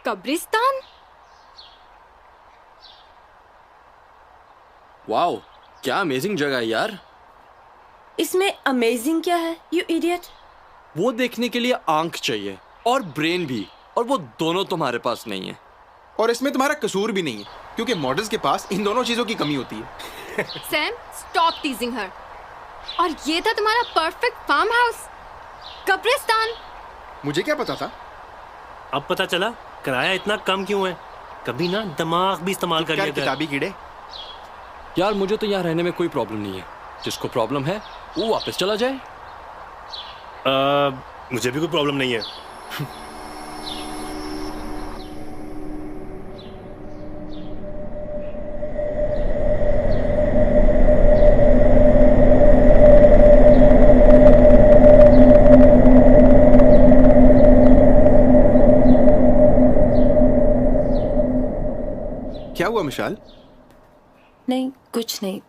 कब्रिस्तान? वाओ, क्या अमेजिंग जगह है यार। इसमें अमेजिंग क्या है, यू इडियट? वो देखने के लिए आंख चाहिए और ब्रेन भी, और वो दोनों तुम्हारे पास नहीं है। और इसमें तुम्हारा कसूर भी नहीं है, क्योंकि मॉडल्स के पास इन दोनों चीजों की कमी होती है। सैम, स्टॉप टीजिंग हर। और ये था तुम्हारा परफेक्ट फार्म हाउस, कब्रिस्तान। मुझे क्या पता था? अब पता चला किराया इतना कम क्यों है। कभी ना दिमाग भी इस्तेमाल कर लिया कर। किताबी कीड़े। यार मुझे तो यहाँ रहने में कोई प्रॉब्लम नहीं है, जिसको प्रॉब्लम है वो वापस चला जाए। मुझे भी कोई प्रॉब्लम नहीं है। क्या हुआ मिशाल? नहीं, कुछ नहीं।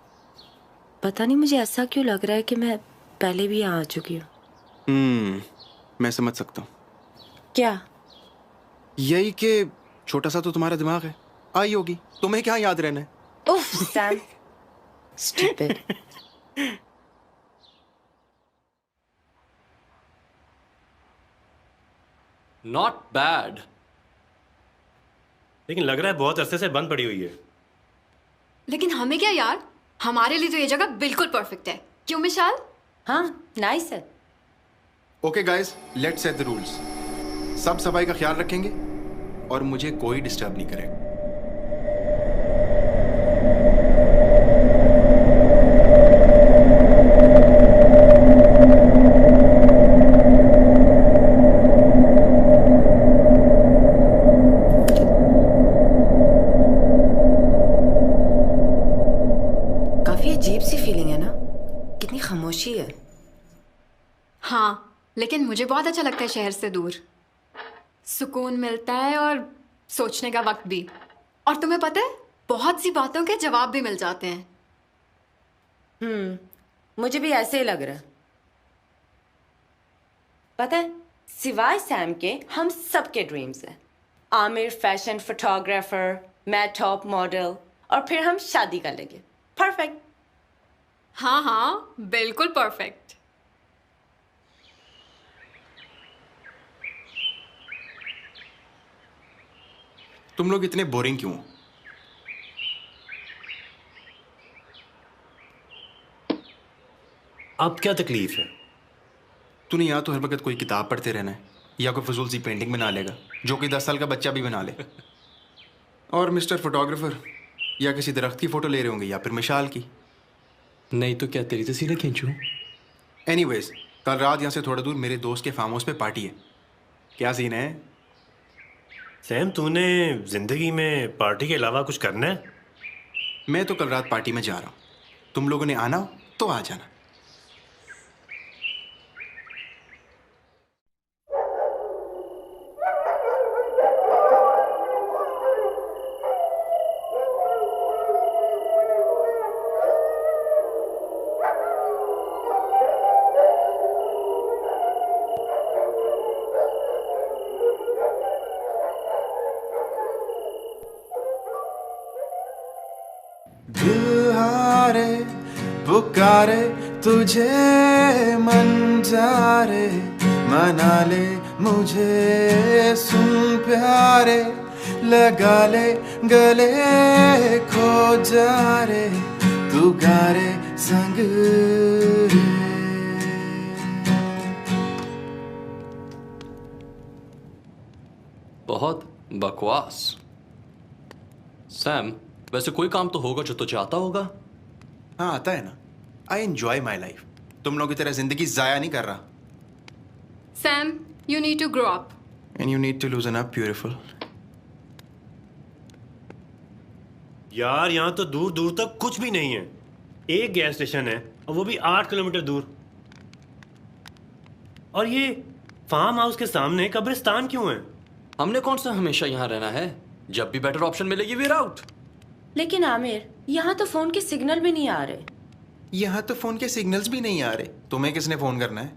पता नहीं मुझे ऐसा क्यों लग रहा है कि मैं पहले भी यहाँ आ चुकी हूँ। मैं समझ सकता हूँ। क्या? यही कि छोटा सा तो तुम्हारा दिमाग है, आई होगी। तुम्हें क्या याद रहना है? उफ सैम, स्टूपिड। Not bad. लेकिन लग रहा है बहुत अरसे से बंद पड़ी हुई है। लेकिन हमें क्या यार, हमारे लिए तो ये जगह बिल्कुल परफेक्ट है। क्यों मिशाल? हाँ, नाइस है। Okay guys, let's set the rules. सब सफाई का ख्याल रखेंगे और मुझे कोई डिस्टर्ब नहीं करेगा। काफी अजीब सी फीलिंग है ना, कितनी खामोशी है। हाँ, लेकिन मुझे बहुत अच्छा लगता है शहर से दूर। सुकून मिलता है और सोचने का वक्त भी। और तुम्हें पता है, बहुत सी बातों के जवाब भी मिल जाते हैं। मुझे भी ऐसे ही लग रहा है। पता है, सिवाय सैम के हम सबके ड्रीम्स हैं। आमिर फैशन फोटोग्राफर, मैं टॉप मॉडल, और फिर हम शादी कर लेंगे। परफेक्ट। हाँ हाँ, बिल्कुल परफेक्ट। तुम लोग इतने बोरिंग क्यों हो? अब क्या तकलीफ है? तूने या तो हर वक्त कोई किताब पढ़ते रहना है, या कोई फजूल सी पेंटिंग बना लेगा जो कि 10 साल का बच्चा भी बना ले। और मिस्टर फोटोग्राफर या किसी दरख्त की फोटो ले रहे होंगे या फिर मिशाल की। नहीं तो क्या तेरी तस्वीरें खींचूं? एनीवेज, कल रात यहाँ से थोड़ा दूर मेरे दोस्त के फार्म हाउस पे पार्टी है। क्या सीन है? सैम, तूने जिंदगी में पार्टी के अलावा कुछ करना है? मैं तो कल रात पार्टी में जा रहा हूँ। तुम लोगों ने आना हो तो आ जाना। दिल हारे पुकारे तुझे, मन जा रे मना ले मुझे, सुन प्यारे लगा ले गले, खो जा रे तू गारे संग रे। बहुत बकवास। सैम, वैसे कोई काम तो होगा जो तुझे आता होगा। हाँ, आता है ना। I enjoy my life. तुम लोग की तरह जिंदगी जाया नहीं कर रहा। Sam, you need to grow up. And you need to loosen up, beautiful. यार, यहाँ तो दूर दूर तक कुछ भी नहीं है। एक गैस स्टेशन है और वो भी 8 किलोमीटर दूर। और ये फार्म हाउस के सामने कब्रिस्तान क्यों है? हमने कौन सा हमेशा यहाँ रहना है? जब भी बेटर ऑप्शन मिलेगी वीर आउट। लेकिन आमिर, यहाँ तो फोन के सिग्नल भी नहीं आ रहे। यहाँ तो फोन के सिग्नल्स भी नहीं आ रहे। तुम्हें किसने फोन करना है?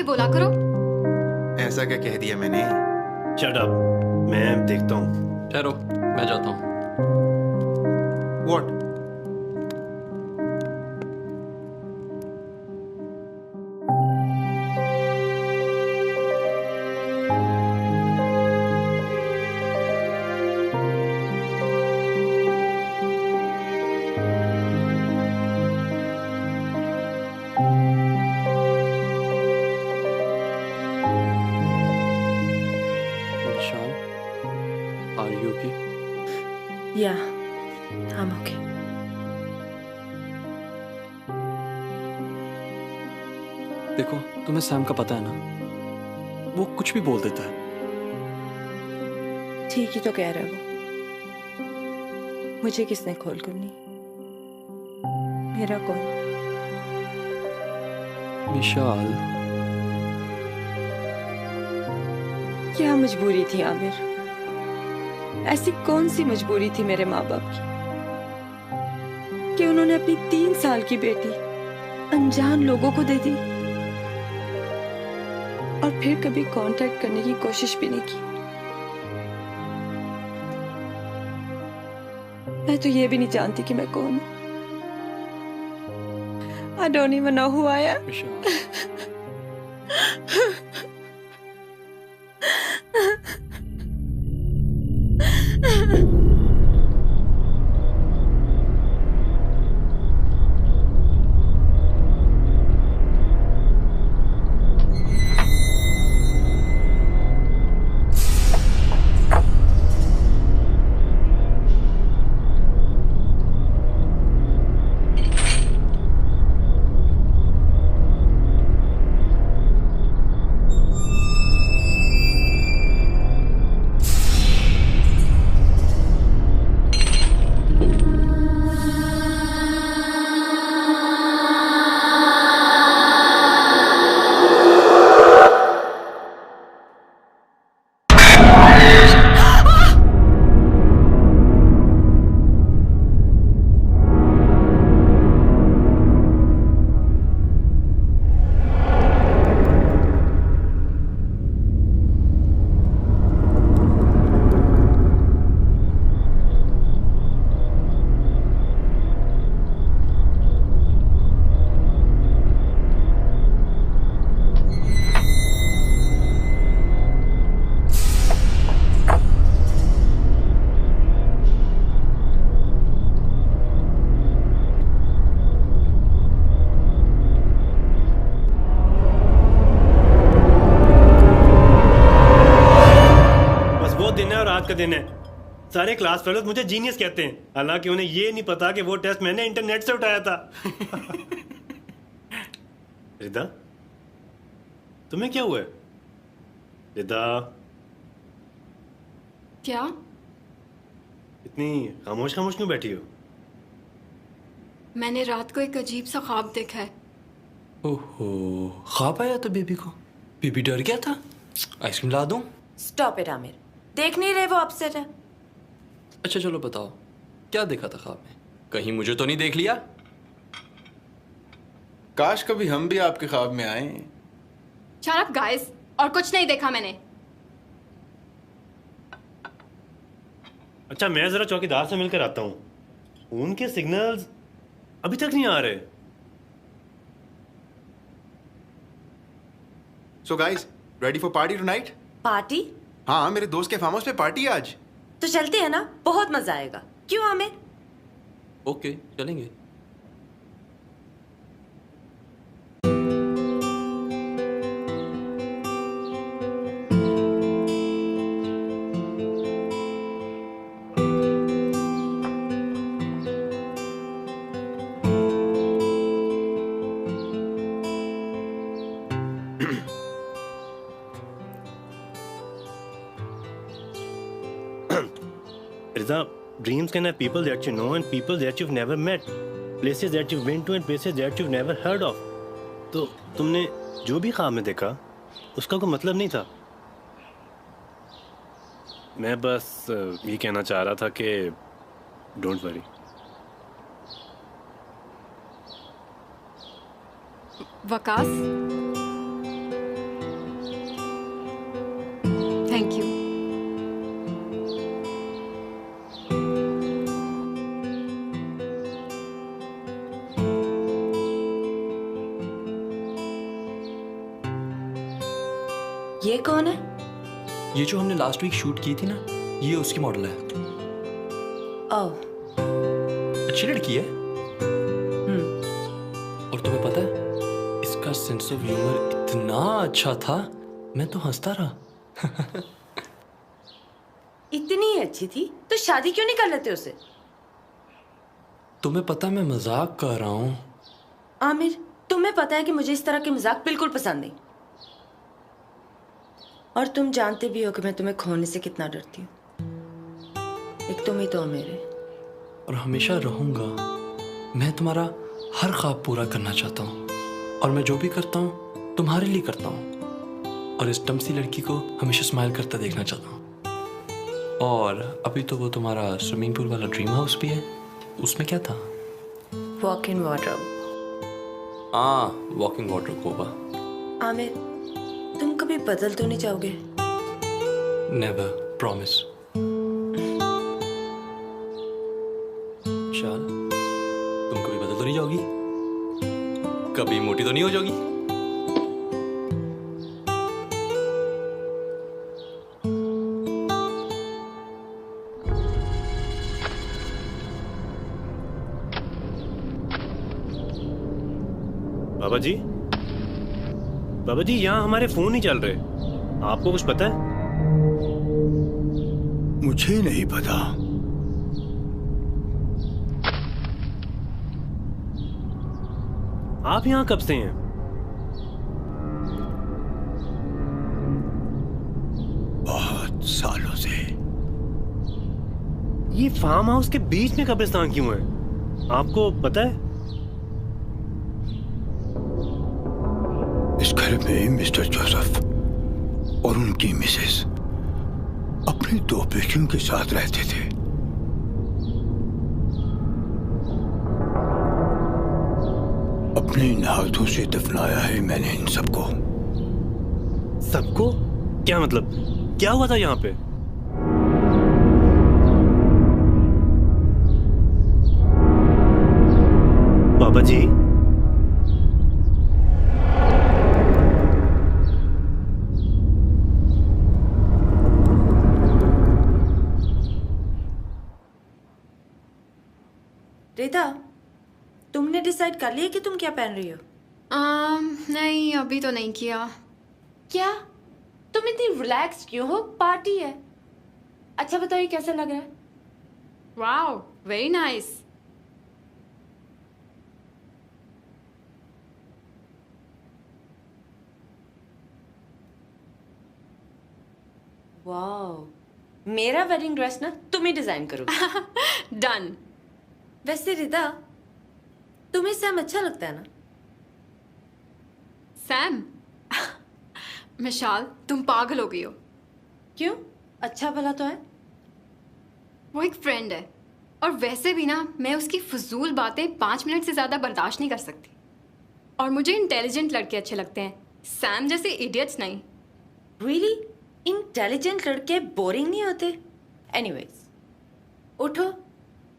के बोला करो। ऐसा क्या कह दिया मैंने? शट अप, मैं देखता हूँ। ठहरो, मैं जाता हूँ। What? Vishal, are you okay? या I'm okay. देखो, तुम्हें सैम का पता है ना, वो कुछ भी बोल देता है। ठीक ही तो कह रहा है वो। मुझे किसने खोल करनी? मेरा कौन? विशाल, क्या मजबूरी थी आमिर? ऐसी कौन सी मजबूरी थी मेरे माँ बाप की कि उन्होंने अपनी 3 साल की बेटी अनजान लोगों को दे दी और फिर कभी कांटेक्ट करने की कोशिश भी नहीं की। मैं तो ये भी नहीं जानती कि मैं कौन हूं। I don't even know who I am. विशाल, आज का दिन है। सारे क्लास फेलोज मुझे जीनियस कहते हैं, हालांकि उन्हें ये नहीं पता कि वो टेस्ट मैंने इंटरनेट से उठाया था। रिदा, तुम्हें क्या हुआ है? रिदा, क्या? इतनी खामोश खामोश क्यों बैठी हो? मैंने रात को एक अजीब सा ख्वाब देखा है। ओहो, ख्वाब आया था बेबी को? बेबी डर गया था? आइसक्रीम ला दूं? स्टॉप इट आमिर, देख नहीं रहे वो अपसेट है। अच्छा चलो बताओ, क्या देखा था ख्वाब में? कहीं मुझे तो नहीं देख लिया? काश कभी हम भी आपके ख्वाब में आए। शट अप गाइस, और कुछ नहीं देखा मैंने। अच्छा, मैं जरा चौकीदार से मिलकर आता हूँ। उनके सिग्नल्स अभी तक नहीं आ रहे। So guys, ready for party tonight? Party? हाँ, मेरे दोस्त के फार्म हाउस पे पार्टी है आज। तो चलते हैं ना, बहुत मजा आएगा। क्यों आमिर? ओके, चलेंगे। Riza, dreams can have people that you know and people that you've never met, places that you've been to and places that you've never heard of. तो तुमने जो भी ख्वाब में देखा उसका कोई मतलब नहीं था। मैं बस ये कहना चाह रहा था कि don't worry. Waqas, thank you. ये कौन है? ये जो हमने लास्ट वीक शूट की थी ना, ये उसकी मॉडल है। ओह। अच्छी लड़की है। और तुम्हें पता है, इसका सेंस ऑफ ह्यूमर इतना अच्छा था, मैं तो हंसता रहा। इतनी अच्छी थी तो शादी क्यों नहीं कर लेते उससे? तुम्हें पता मैं मजाक कर रहा हूँ। आमिर, तुम्हें पता है कि मुझे इस तरह के मजाक बिल्कुल पसंद नहीं, और तुम जानते भी हो कि मैं तुम्हें खोने से कितना डरती हूँ। एक तुम ही तो हो मेरे। और हमेशा रहूंगा। मैं तुम्हारा हर ख्वाब पूरा करना चाहता हूँ, और मैं जो भी करता हूँ तुम्हारे लिए करता हूँ, और इस टमसी लड़की को हमेशा स्माइल करता देखना चाहता हूँ। और अभी तो वो तुम्हारा स्विमिंग पूल वाला ड्रीम हाउस भी है, उसमें क्या था? Walk in water. हाँ, वॉकिंग वाटर कोबा। आमिर, तुम कभी बदल तो नहीं जाओगे? Never, promise. शाल, तुम कभी बदल तो नहीं जाओगी? कभी मोटी तो नहीं हो जाओगी? बाबा जी, बाबा जी, यहाँ हमारे फोन नहीं चल रहे। आपको कुछ पता है? मुझे नहीं पता। आप यहाँ कब से हैं? बहुत सालों से। ये फार्म हाउस के बीच में कब्रिस्तान क्यों है? आपको पता है? इस घर में मिस्टर जोसेफ और उनकी मिसेस अपनी 2 बेटियों के साथ रहते थे। अपने इन हाथों से दफनाया है मैंने इन सबको। सबको? क्या मतलब? क्या हुआ था यहाँ पे? बाबा जी, रीता, तुमने डिसाइड कर लिया कि तुम क्या पहन रही हो? नहीं, अभी तो नहीं किया। क्या? तुम इतनी रिलैक्स क्यों हो? पार्टी है। अच्छा बताओ, कैसा लग रहा है? Wow, very nice. वाओ, मेरा वेडिंग ड्रेस ना तुम ही डिजाइन करोगे। डन। वैसे रिदा, तुम्हें सैम अच्छा लगता है ना? सैम? मिशाल, तुम पागल हो गई हो। क्यों? अच्छा भला तो है। वो एक फ्रेंड है, और वैसे भी ना मैं उसकी फजूल बातें 5 मिनट से ज्यादा बर्दाश्त नहीं कर सकती। और मुझे इंटेलिजेंट लड़के अच्छे लगते हैं, सैम जैसे इडियट्स नहीं। रियली? इंटेलिजेंट लड़के बोरिंग नहीं होते? एनीवेज, उठो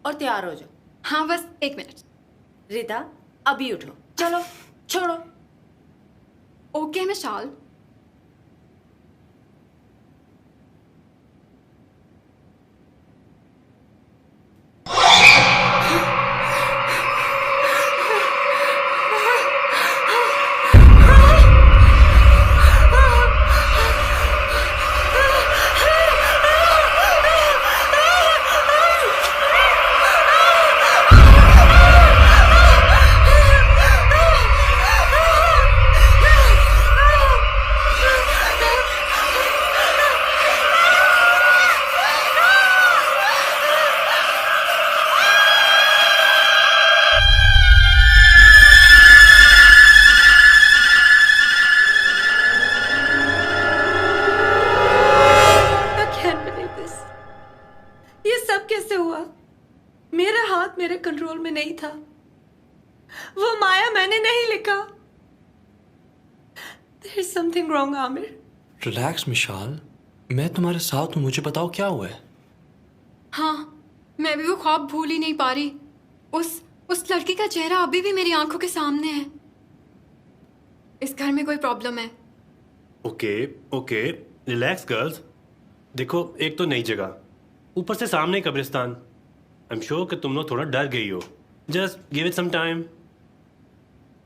और तैयार हो जाओ। हाँ, बस 1 मिनट। रिदा, अभी उठो। चलो, छोड़ो। ओके मिशाल। मेरे कंट्रोल में नहीं था। वो माया मैंने नहीं लिखा। There is something wrong, Aamir. Relax Mishal, मैं तुम्हारे साथ हूँ, मुझे बताओ क्या हुआ है। हाँ, मैं भी वो ख्वाब भूल ही नहीं पा रही। उस लड़की का चेहरा अभी भी मेरी आंखों के सामने है। इस घर में कोई प्रॉब्लम है। Okay okay, relax girls. देखो, एक तो नई जगह, ऊपर से सामने कब्रिस्तान। आई एम श्योर कि तुम लोग थोड़ा डर गई हो। Just give it some time.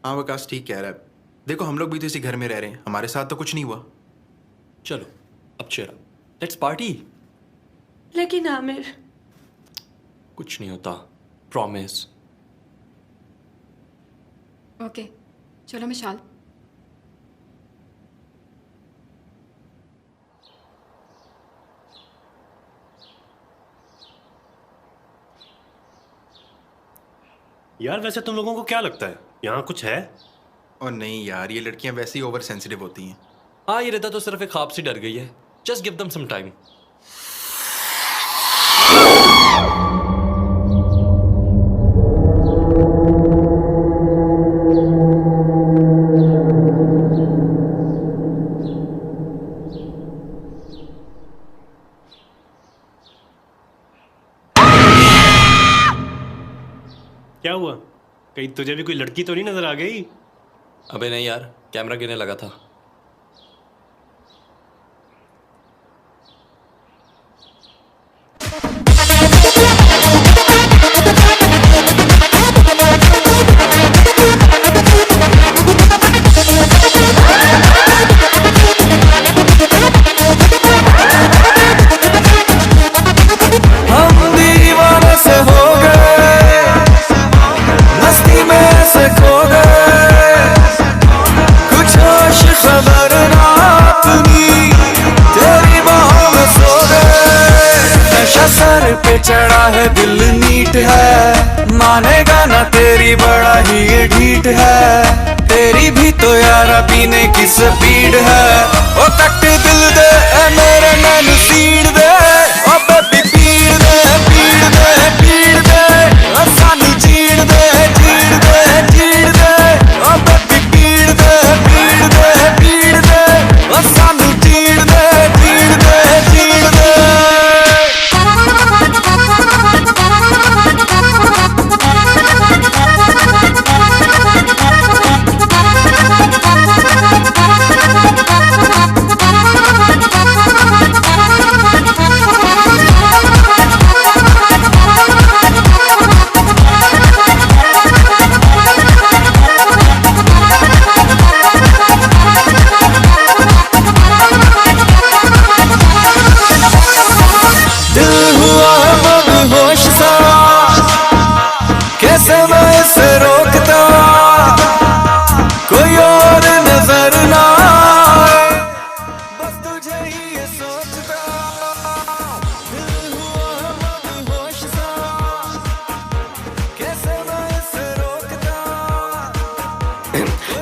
हाँ वकास ठीक कह रहा है। देखो हम लोग भी तो इसी घर में रह रहे हैं, हमारे साथ तो कुछ नहीं हुआ। चलो अब चेहरा, लेट्स पार्टी। लेकिन आमिर, कुछ नहीं होता, प्रॉमिस। ओके, चलो मिशाल। यार वैसे तुम लोगों को क्या लगता है, यहाँ कुछ है? और नहीं यार, ये लड़कियां वैसे ही ओवर सेंसिटिव होती हैं। हाँ, ये रहता तो सिर्फ एक ख्वाब से डर गई है। Just give them some time. क्या हुआ? कहीं तुझे भी कोई लड़की तो नहीं नजर आ गई? अबे नहीं यार, कैमरा गिरने लगा था। पे चढ़ा है, दिल नीट है, मानेगा ना तेरी बड़ा ही ये ढीठ है। तेरी भी तो यारा पीने की स्पीड है। ओ कट दिल दे ए मेरे नैन सीड़ दे, ओ बेबी पीड़ दे पीड़ दे पीड़ दे, ओ सानू चीड़ दे चीड़ दे चीड़ दे, ओ बेबी पीड़ दे पीड़ दे पीड़ दे, ओ सानू चीड़ दे चीड़ दे चीड़ दे।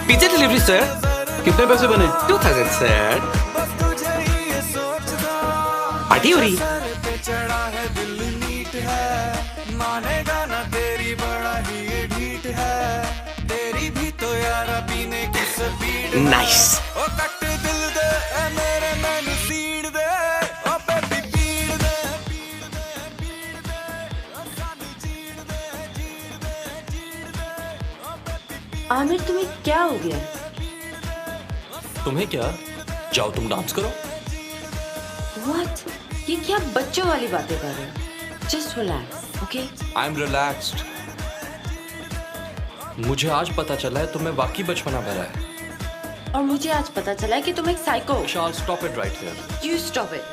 Pizza delivery sir. कितने पैसे बने? 2000 सर। पार्टी हो रही। मानेगा ना तेरी बड़ा ही ये ढीठ है। तेरी भी तो यारा पीने की स्पीड। नाइस। ओ कट दिल दे ए मेरे नैन सीड़ दे, ओ बेबी पीड़ दे पीड़ दे पीड़ दे, ओ सानू चीड़ दे चीड़ दे चीड़ दे, ओ बेबी। आमिर तुम्हें क्या हो गया? तुम्हें क्या, जाओ तुम डांस करो। What? ये क्या बच्चों वाली बातें कर रहे हो? Just relax, okay? I am relaxed. मुझे आज पता चला है तुम्हें वाकई बचपना भरा है। और मुझे आज पता चला है कि तुम एक साइको हो। Vishal, stop it right here. You stop it.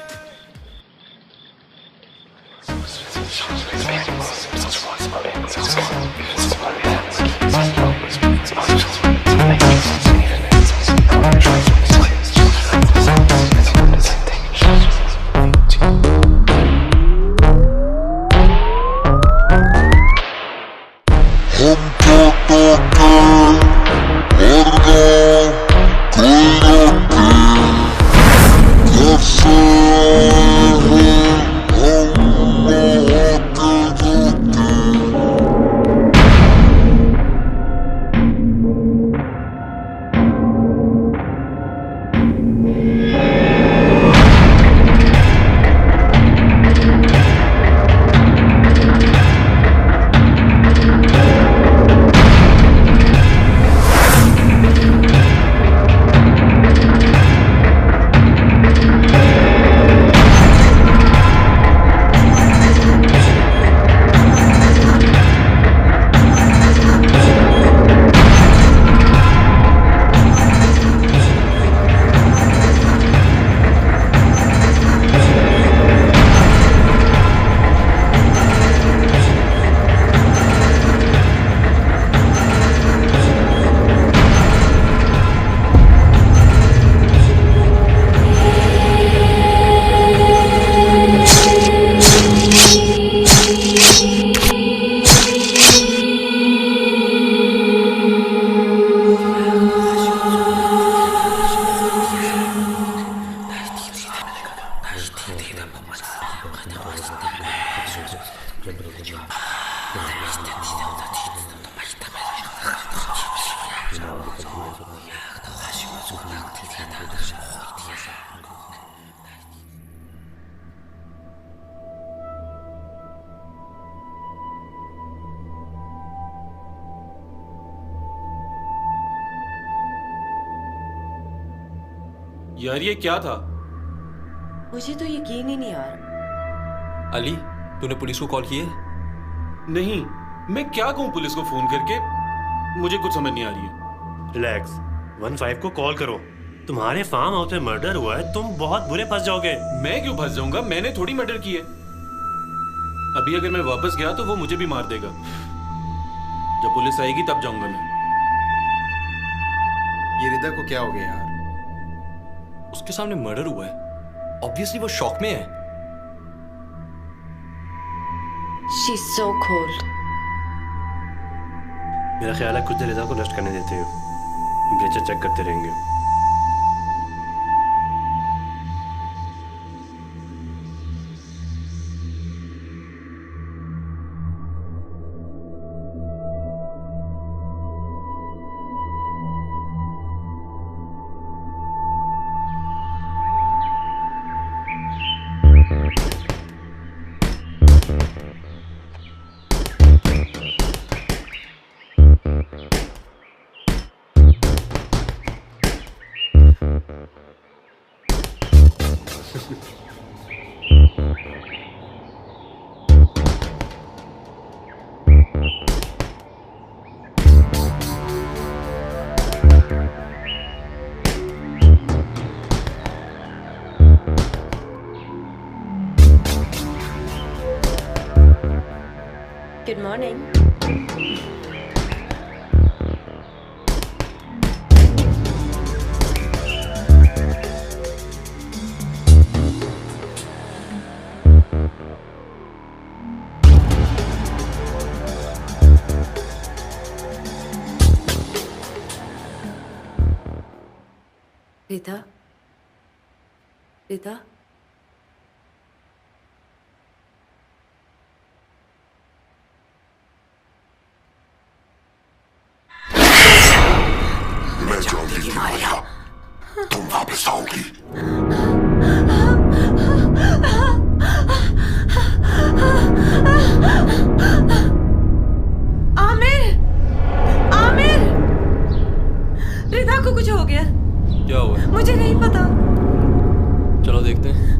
यार ये क्या था? मुझे तो यकीन ही नहीं आ रहा। अली, तूने पुलिस को कॉल किया? नहीं, मैं क्या कहूँ पुलिस को फोन करके? मुझे कुछ समझ नहीं आ रही है। रिलैक्स, 15 को कॉल करो। तुम्हारे फार्म हाउस में मर्डर हुआ है, तुम बहुत बुरे फंस जाओगे। मैं क्यों फंस जाऊंगा? मैंने थोड़ी मर्डर की है। अभी अगर मैं वापस गया तो वो मुझे भी मार देगा। जब पुलिस आएगी तब जाऊंगा मैं। ये रिदा को क्या हो गया यार? उसके सामने मर्डर हुआ है, ऑब्वियसली वो शॉक में है। She's so cold. मेरा ख्याल है कुछ देर रिदा को रेस्ट करने देते हो, टेम्परेचर चेक करते रहेंगे। Good morning. रिता, रिता, मैं जानती थी मारिया, तुम वापस आओगी। आमिर, आमिर, रिता को कुछ हो गया। क्या हुआ? मुझे नहीं पता। चलो देखते हैं।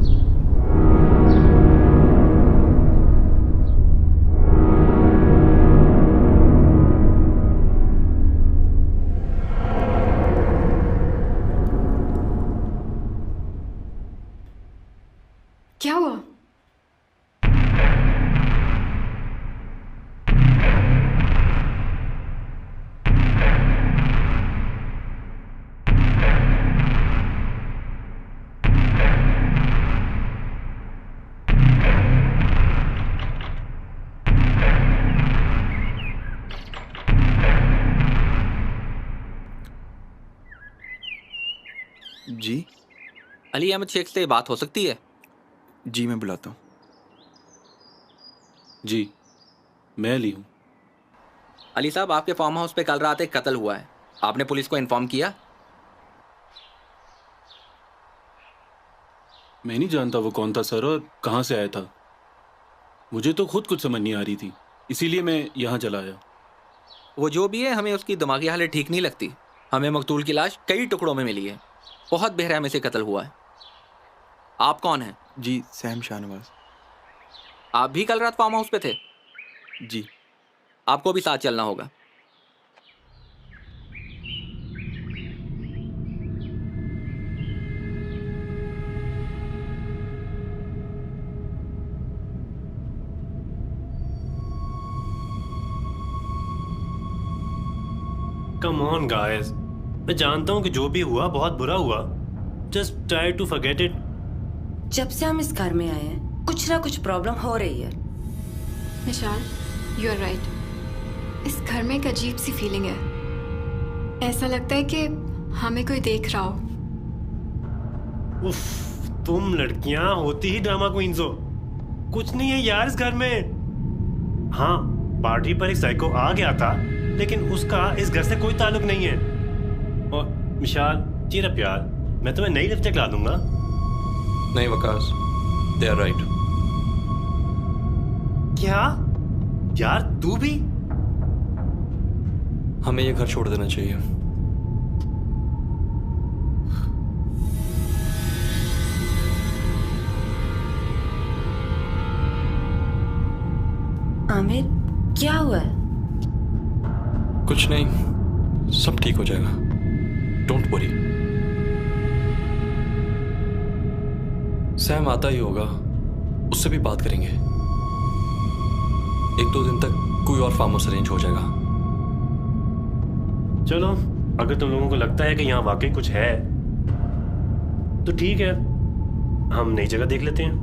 क्या हुआ? जी अली अहमद शेख से बात हो सकती है? जी, मैं बुलाता हूँ। जी, मैं अली हूँ। अली साहब, आपके फार्म हाउस पे कल रात एक कत्ल हुआ है। आपने पुलिस को इन्फॉर्म किया? मैं नहीं जानता वो कौन था सर और कहाँ से आया था। मुझे तो खुद कुछ समझ नहीं आ रही थी, इसीलिए मैं यहाँ चला आया। वो जो भी है, हमें उसकी दिमागी हालत ठीक नहीं लगती। हमें मकतूल की लाश कई टुकड़ों में मिली है। बहुत बेरहमी से कत्ल हुआ है। आप कौन हैं? जी, सैम शाहनवाज। आप भी कल रात फार्म हाउस पे थे? जी। आपको भी साथ चलना होगा। कम ऑन गाइस, मैं जानता हूँ कि जो भी हुआ बहुत बुरा हुआ। Just try to forget it. जब से हम इस घर में आए हैं, कुछ ना कुछ प्रॉब्लम हो रही है। निशान, यू आर राइट। इस घर में एक अजीब सी फीलिंग है। ऐसा लगता है कि हमें कोई देख रहा हो। उफ, तुम लड़कियां होती ही ड्रामा क्वींस हो। कुछ नहीं है यार इस घर में। हाँ, पार्टी पर एक साइको आ गया था, लेकिन उसका इस घर से कोई ताल्लुक नहीं है। और विशाल, तेरा प्यार, मैं तुम्हें नई लिपस्टिक ला दूंगा। नहीं वकास, दे आर राइट। क्या यार, तू भी? हमें ये घर छोड़ देना चाहिए। आमिर, क्या हुआ है? कुछ नहीं, सब ठीक हो जाएगा, डोंट वरी। सैम आता ही होगा, उससे भी बात करेंगे। 1-2 दिन तक कोई और फार्म हाउस अरेंज हो जाएगा। चलो, अगर तुम लोगों को लगता है कि यहाँ वाकई कुछ है तो ठीक है, हम नई जगह देख लेते हैं।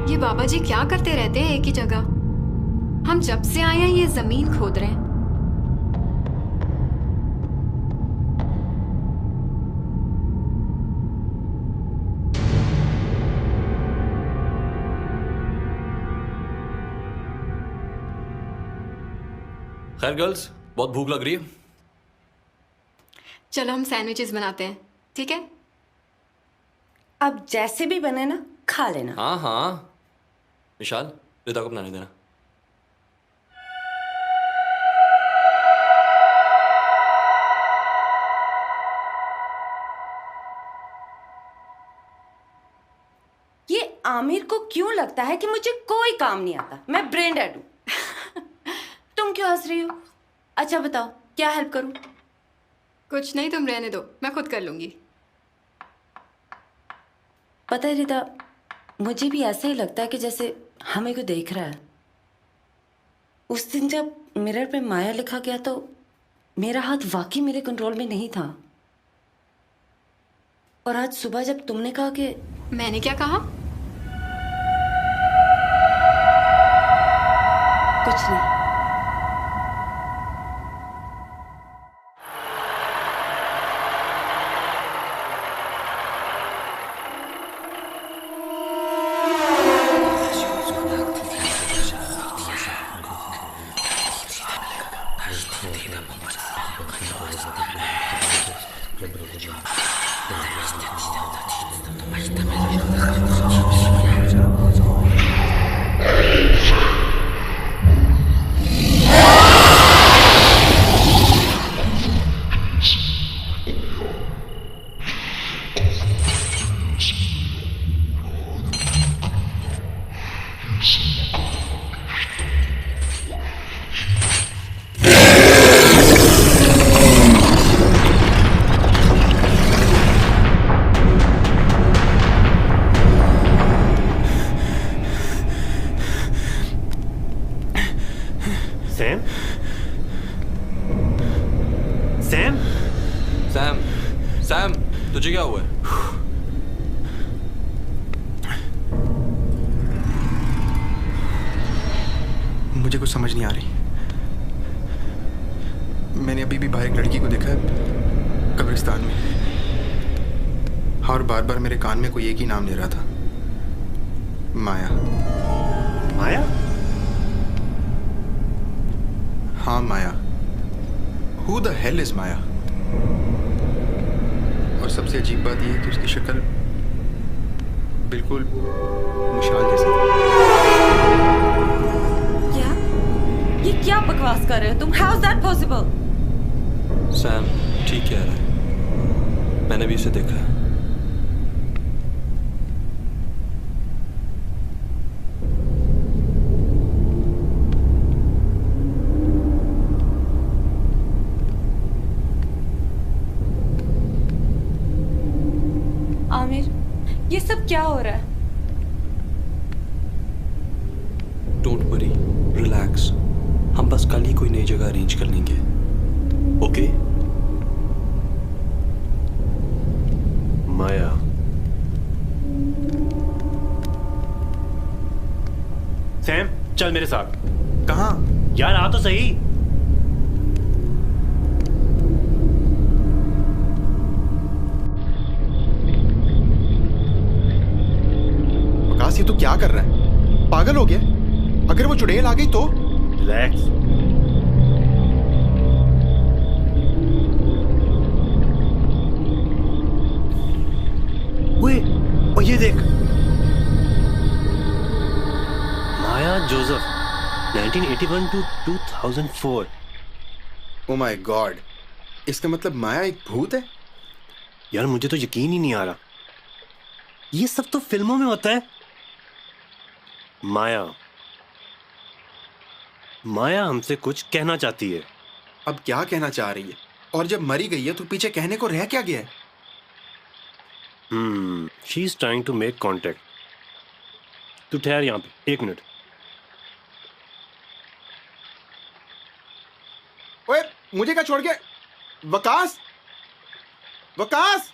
ये बाबा जी क्या करते रहते हैं एक ही जगह? हम जब से आए हैं ये जमीन खोद रहे हैं। खैर गर्ल्स, बहुत भूख लग रही है। चलो हम सैंडविचेस बनाते हैं, ठीक है? अब जैसे भी बने ना, खा लेना। हाँ हाँ, विशाल रिदा को बनाने देना। ये आमिर को क्यों लगता है कि मुझे कोई काम नहीं आता? मैं ब्रेन डेड हूँ। तुम क्यों हंस रही हो? अच्छा बताओ, क्या हेल्प करूं? कुछ नहीं, तुम रहने दो, मैं खुद कर लूंगी। पता है रिदा, मुझे भी ऐसा ही लगता है कि जैसे हमें कोई देख रहा है। उस दिन जब मिरर पे माया लिखा गया तो मेरा हाथ वाकई मेरे कंट्रोल में नहीं था। और आज सुबह जब तुमने कहा कि... मैंने क्या कहा? कुछ नहीं। सैम? सैम? सैम, सैम, तुझे क्या हुआ है? मुझे कुछ समझ नहीं आ रही। मैंने अभी भी बाहर एक लड़की को देखा है कब्रिस्तान में, और बार बार मेरे कान में कोई एक ही नाम ले रहा था, माया। माया? हाँ माया। Who the hell is माया? और सबसे अजीब बात यह है कि उसकी शक्ल बिल्कुल मुशाल जैसी थी। क्या? ये क्या बकवास कर रहे हो तुम? How is that possible? Sam ठीक कह रहा है, मैंने भी इसे देखा है। आमिर, ये सब क्या हो रहा है? डोंट वरी, रिलैक्स, हम बस कल ही कोई नई जगह अरेंज कर लेंगे, ओके? माया। सैम, चल मेरे साथ। कहाँ? यार आ तो सही। ये तू क्या कर रहा है? पागल हो गया? अगर वो चुड़ैल आ गई तो? रिलैक्स। और ये देख, Maya Joseph, 1981 to 2004। Oh my god, इसका मतलब माया एक भूत है? यार मुझे तो यकीन ही नहीं आ रहा। ये सब तो फिल्मों में होता है। माया, माया हमसे कुछ कहना चाहती है। अब क्या कहना चाह रही है? और जब मरी गई है तो पीछे कहने को रह क्या गया है? She is trying to make contact. तू ठहर यहाँ पे 1 मिनट। ओए, मुझे क्या छोड़ के? वकास, वकास!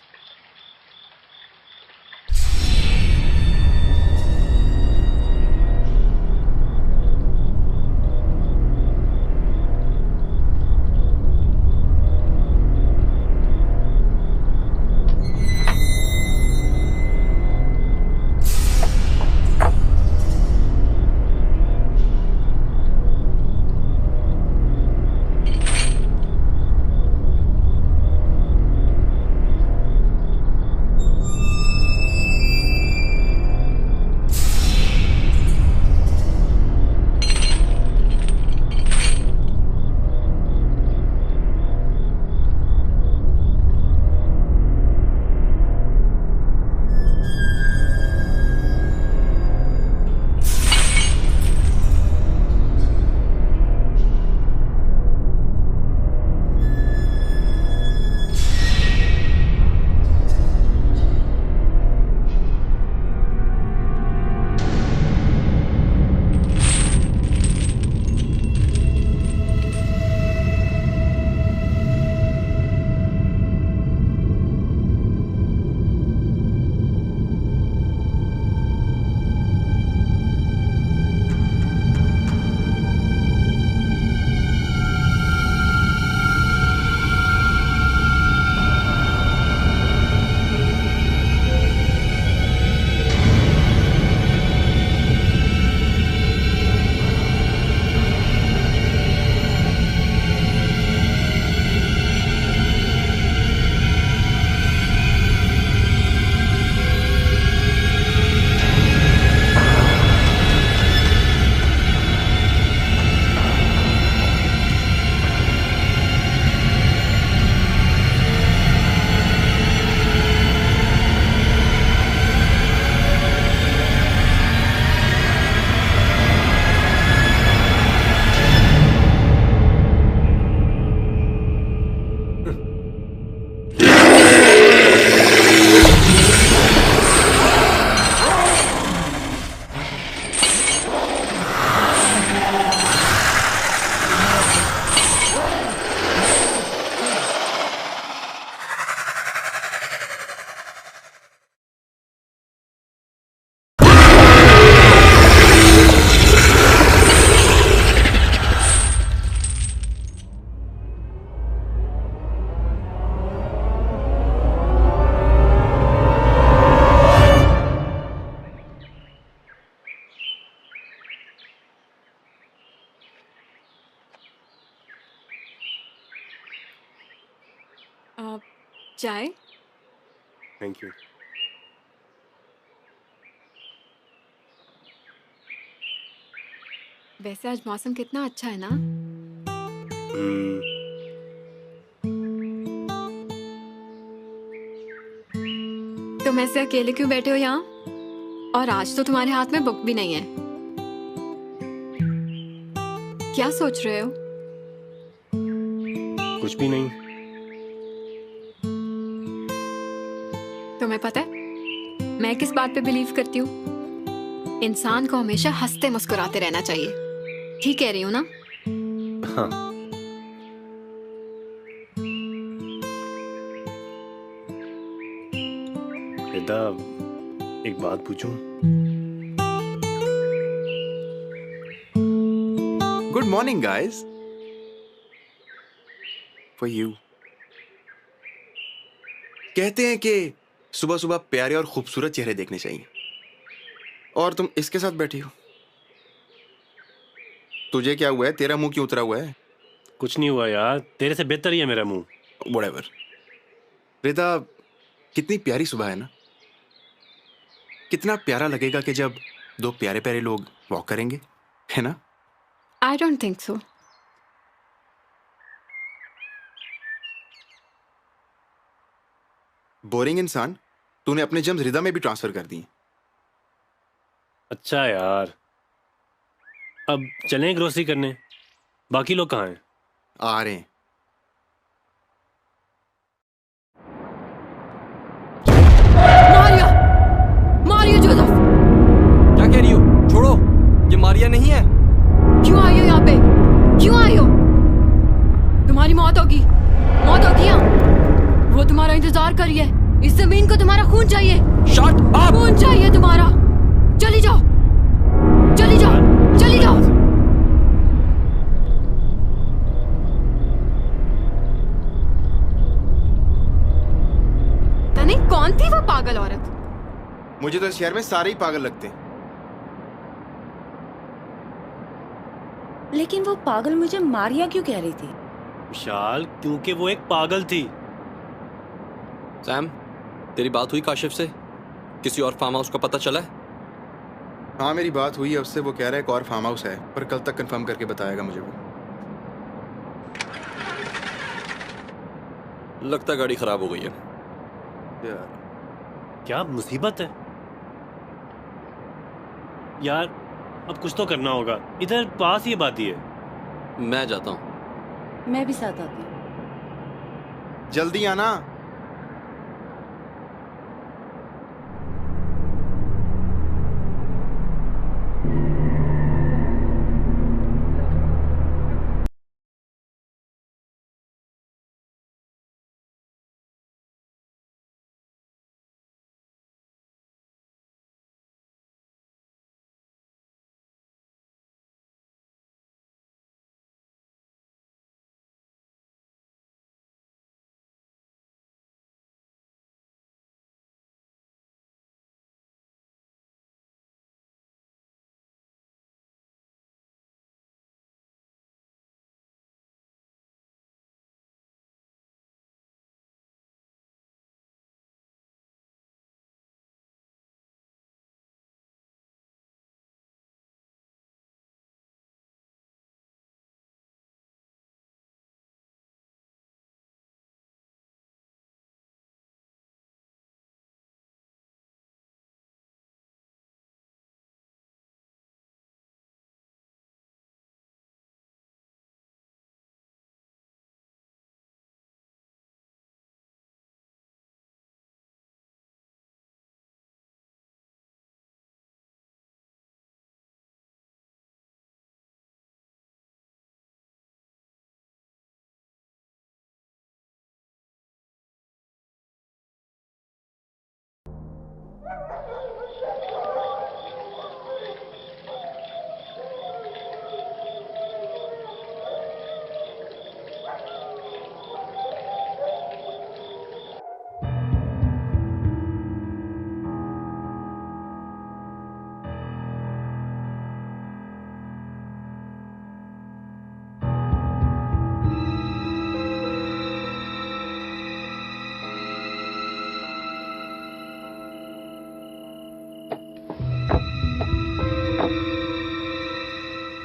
चाय? Thank you. वैसे आज मौसम कितना अच्छा है ना? तुम ऐसे अकेले क्यों बैठे हो यहाँ? और आज तो तुम्हारे हाथ में बुक भी नहीं है। क्या सोच रहे हो? कुछ भी नहीं। तुम्हें पता है मैं किस बात पे बिलीव करती हूँ? इंसान को हमेशा हंसते मुस्कुराते रहना चाहिए। ठीक कह रही हूँ ना? हाँ। रिदा, एक बात पूछूं? Good morning guys. For you. कहते हैं कि सुबह सुबह प्यारे और खूबसूरत चेहरे देखने चाहिए, और तुम इसके साथ बैठी हो। तुझे क्या हुआ है? तेरा मुंह क्यों उतरा हुआ है? कुछ नहीं हुआ यार, तेरे से बेहतर ही है मेरा मुंह। व्हाटएवर। रिदा, कितनी प्यारी सुबह है ना? कितना प्यारा लगेगा कि जब दो प्यारे प्यारे लोग वॉक करेंगे, है ना? I don't think so. Boring इंसान तूने अपने जम्स रिदा में भी ट्रांसफर कर दिए। अच्छा यार, अब चलें ग्रोसरी करने। बाकी लोग कहाँ हैं? आ रहे हैं। मारिया, मारिया जोसेफ, क्या कह रही हो? छोड़ो, ये मारिया नहीं है। क्यों आई हो यहाँ पे? क्यों आई हो? तुम्हारी मौत होगी, मौत होगी यहाँ। वो तुम्हारा इंतजार कर रही है। इस जमीन को तुम्हारा खून चाहिए। Shut up! खून चाहिए तुम्हारा। चली जाओ, चली जाओ, चली जाओ। तने कौन थी वो पागल औरत? मुझे तो इस शहर में सारे ही पागल लगते हैं। लेकिन वो पागल मुझे मारिया क्यों कह रही थी? विशाल, क्योंकि वो एक पागल थी। सैम, तेरी बात हुई काशिफ से? किसी और फार्म हाउस का पता चला है? हाँ, मेरी बात हुई है उससे। वो कह रहा है एक और फार्म हाउस है, पर कल तक कंफर्म करके बताएगा मुझे वो। लगता है गाड़ी खराब हो गई है। यार, क्या मुसीबत है यार। अब कुछ तो करना होगा। इधर पास ही बात ही है। मैं जाता हूँ। मैं भी साथ आती हूँ। जल्दी आना।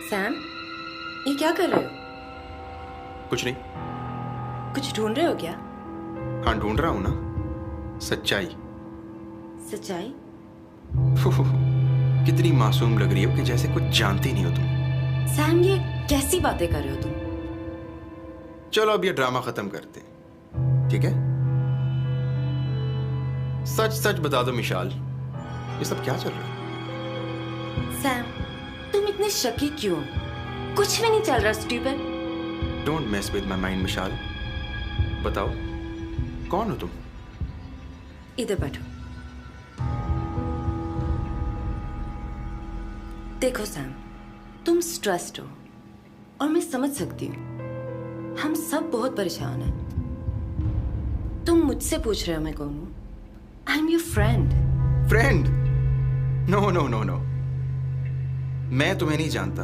सैम, ये क्या कर रहे हो? कुछ नहीं। कुछ ढूंढ रहे हो क्या? हाँ, ढूंढ रहा हूँ ना, सच्चाई। सच्चाई? कितनी मासूम लग रही हो कि जैसे कुछ जानती नहीं हो तुम। सैम, ये कैसी बातें कर रहे हो तुम? चलो अब ये ड्रामा खत्म करते हैं, ठीक है? सच सच बता दो मिशाल, ये सब क्या चल रहा है? सैम, तुम इतने शकी क्यों हो? कुछ भी नहीं चल रहा stupid. Don't mess with my mind Mishal. बताओ, कौन हो तुम? इधर बैठो। देखो सैम, तुम स्ट्रेस्ड हो और मैं समझ सकती हूँ। हम सब बहुत परेशान हैं। तुम मुझसे पूछ रहे हो मैं कौन हूँ? I am your friend. Friend? No no no no, मैं तुम्हें नहीं जानता।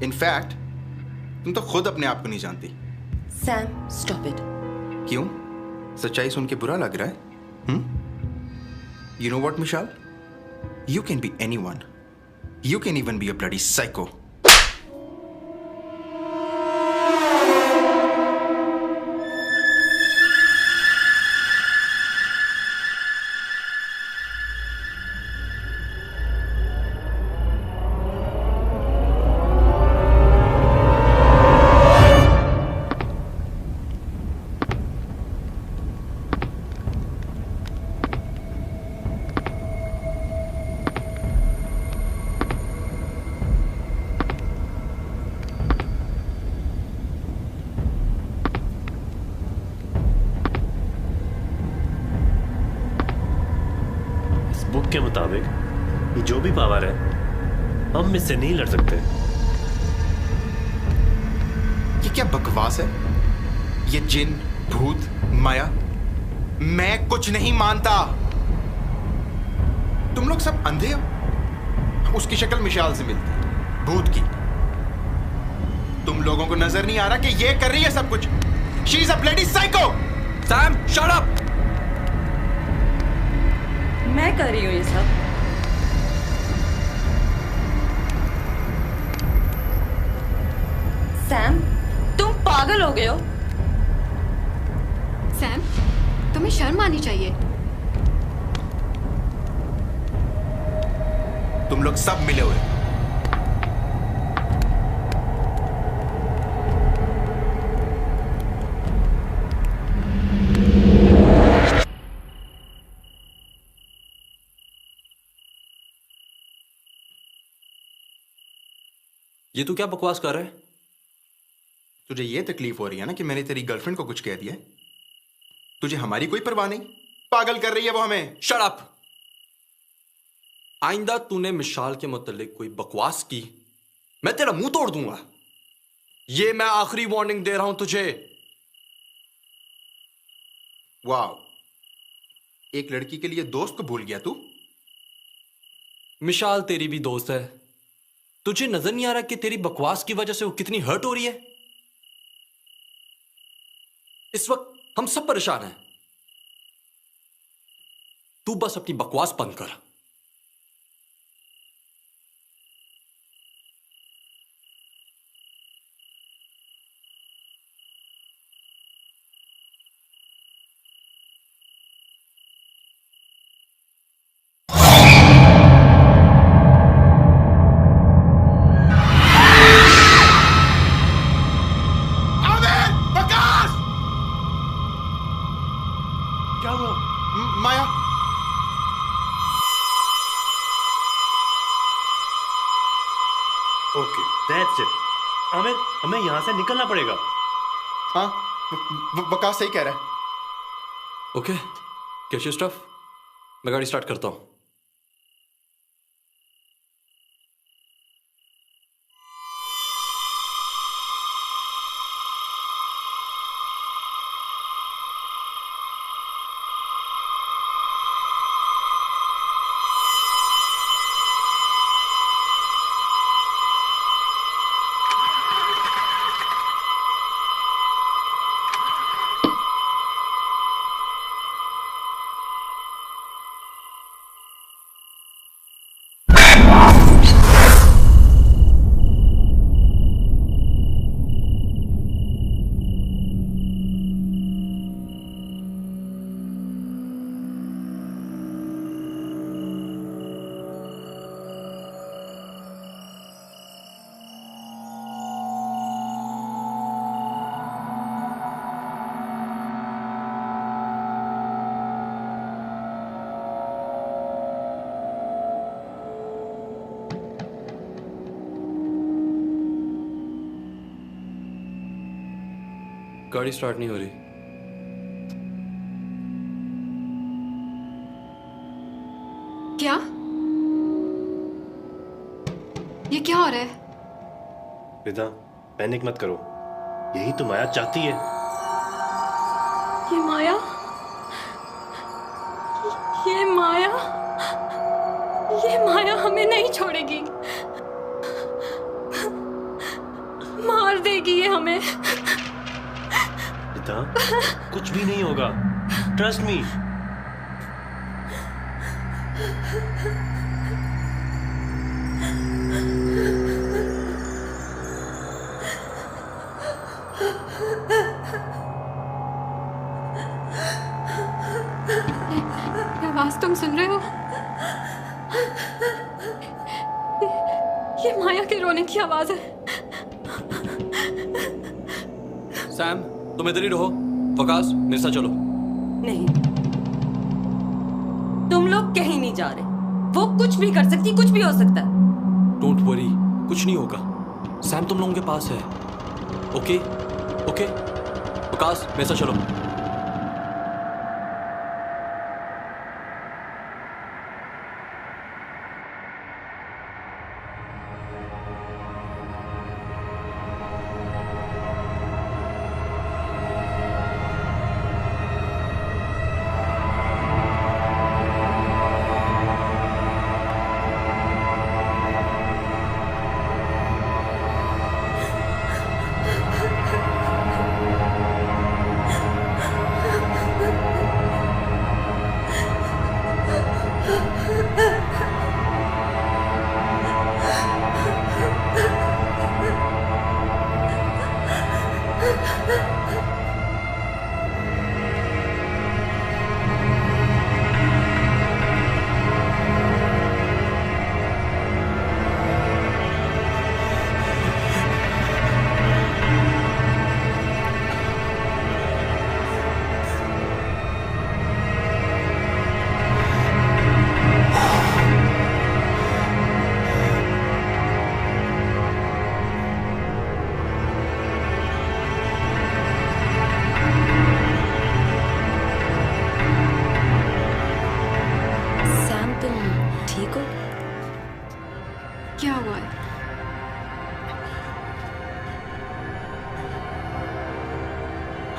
इनफैक्ट तुम तो खुद अपने आप को नहीं जानती। Sam, stop it. क्यों? सच्चाई सुन के बुरा लग रहा है? You know what Mishal, you can be anyone, you can even be a bloody psycho. के मुताबिक ये जो भी पावर है, हम इससे नहीं लड़ सकते। ये क्या बकवास है? ये जिन, भूत, माया, मैं कुछ नहीं मानता। तुम लोग सब अंधे हो। उसकी शक्ल मिशाल से मिलती है, भूत की। तुम लोगों को नजर नहीं आ रहा कि ये कर रही है सब कुछ? She is a bloody psycho. Sam, shut up. मैं कर रही हूँ ये सब। सैम, तुम पागल हो गए हो। सैम, तुम्हें शर्म आनी चाहिए। तुम लोग सब मिले हुए। ये तू क्या बकवास कर रहा है? तुझे ये तकलीफ हो रही है ना कि मैंने तेरी गर्लफ्रेंड को कुछ कह दिया है? तुझे हमारी कोई परवाह नहीं? पागल कर रही है वो हमें। Shut up. आइंदा तूने मिशाल के मुतालिक कोई बकवास की, मैं तेरा मुंह तोड़ दूंगा। ये मैं आखिरी वार्निंग दे रहा हूं तुझे। वाह, एक लड़की के लिए दोस्त को भूल गया तू? मिशाल तेरी भी दोस्त है। तुझे नजर नहीं आ रहा कि तेरी बकवास की वजह से वो कितनी हर्ट हो रही है? इस वक्त हम सब परेशान हैं। तू बस अपनी बकवास बंद कर। माया, ओके, दैट्स इट। आमिर, हमें यहाँ से निकलना पड़ेगा। हाँ, वकास सही कह रहा है। ओके, कैश स्टफ, मैं गाड़ी स्टार्ट करता हूं। गाड़ी स्टार्ट नहीं हो रही। क्या? ये क्या हो रहा है? रिदा, पैनिक मत करो। यही तो माया चाहती है। ये माया, ये माया, ये माया हमें नहीं छोड़ेगी। मार देगी ये हमें। रिदा, कुछ भी नहीं होगा। Trust me. आवाज तुम सुन रहे हो? ये माया के रोने की आवाज है। सैम, तुम इधर ही रहो। वकास, मेरे साथ चलो। नहीं, तुम लोग कहीं नहीं जा रहे। वो कुछ भी कर सकती, कुछ भी हो सकता है। डोंट वरी, कुछ नहीं होगा। सैम तुम लोगों के पास है। ओके ओके, वकास मेरे साथ चलो।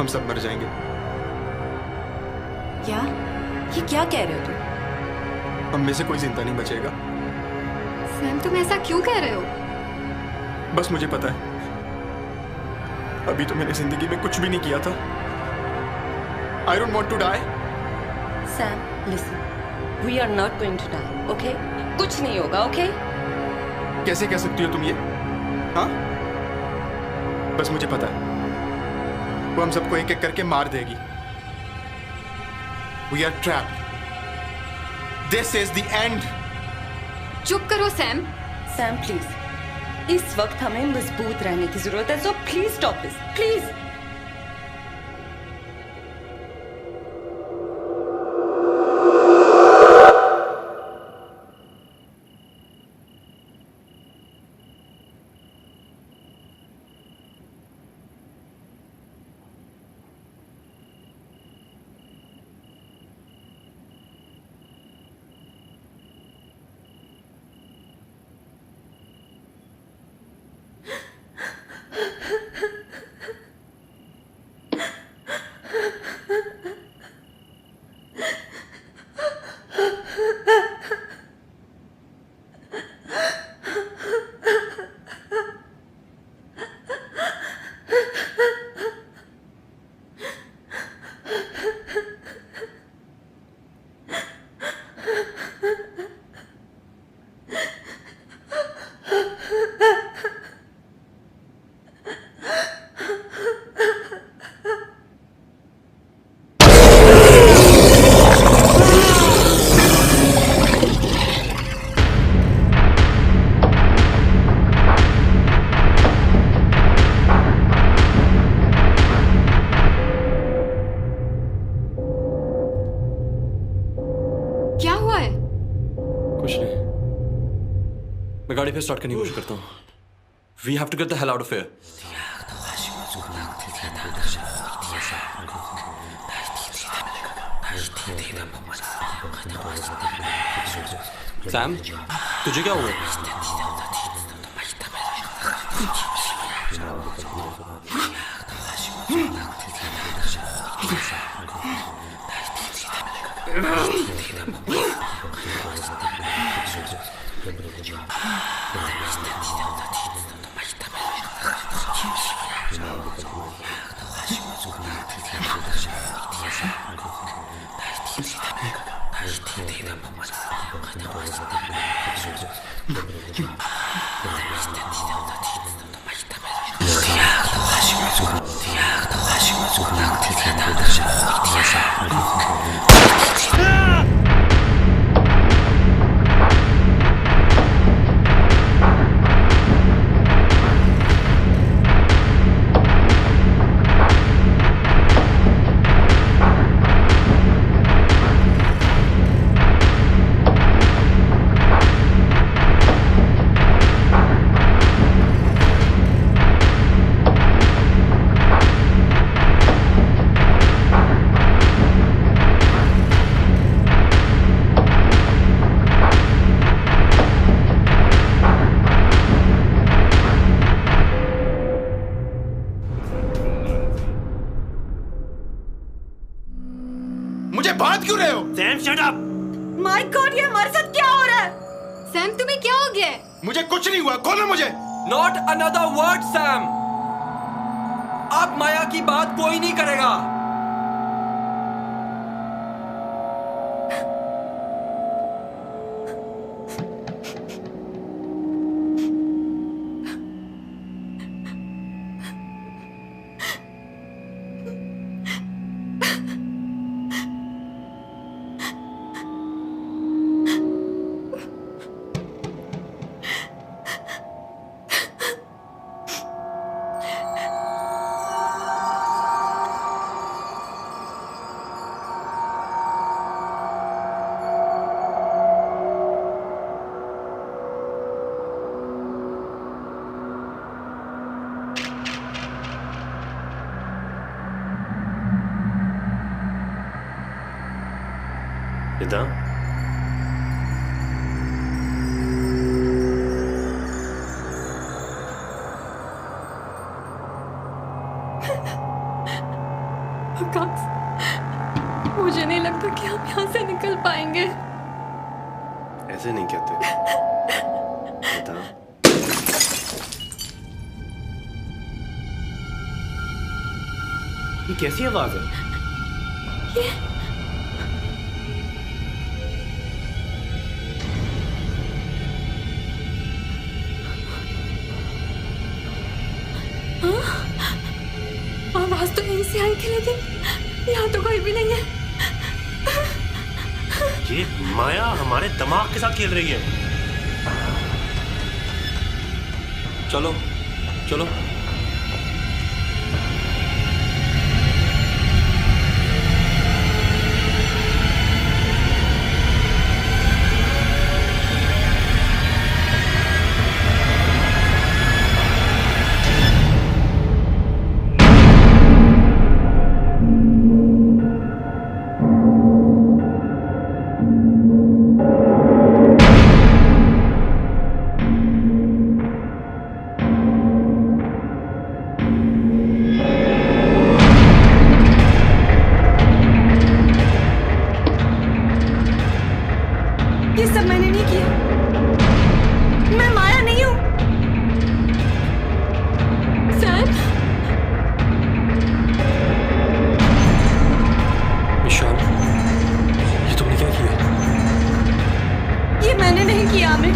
हम सब मर जाएंगे। क्या? ये क्या कह रहे हो तुम? हम में से कोई जिंदा नहीं बचेगा। सैम तुम ऐसा क्यों कह रहे हो? बस मुझे पता है, अभी तो मैंने जिंदगी में कुछ भी नहीं किया था। I don't want to die. Sam, listen, we are not going to die, okay? कुछ नहीं होगा, ओके? कैसे कह सकती हो तुम ये? हाँ, बस मुझे पता है वो हम सबको एक एक करके मार देगी। We are trapped. This is the end. चुप करो सैम। सैम प्लीज, इस वक्त हमें मजबूत रहने की जरूरत है, so please stop this, please. मैं गाड़ी फिर स्टार्ट करने की कोशिश करता हूँ। We have to get the hell out of here. Sam, तुझे क्या हुआ? मुझे बांध क्यों रहे हो? Sam shut up. My god, ये हमारे साथ क्या हो रहा है? सैम तुम्हें क्या हो गया है? मुझे कुछ नहीं हुआ, खोलो मुझे। Not another word Sam. अब माया की बात कोई नहीं करेगा। इदा, मुझे नहीं लगता कि हम यहाँ से निकल पाएंगे। ऐसे नहीं कहते। बता। ये कैसी आवाज है? ये आवाज तो यहीं से आई थी, लेकिन यहाँ तो कोई भी नहीं है। ये माया हमारे दिमाग के साथ खेल रही है। चलो चलो। ये सब मैंने नहीं किया। मैं माया नहीं हूँ। सैम, विशाल, ये तुमने क्या किया? ये मैंने नहीं किया आमिर।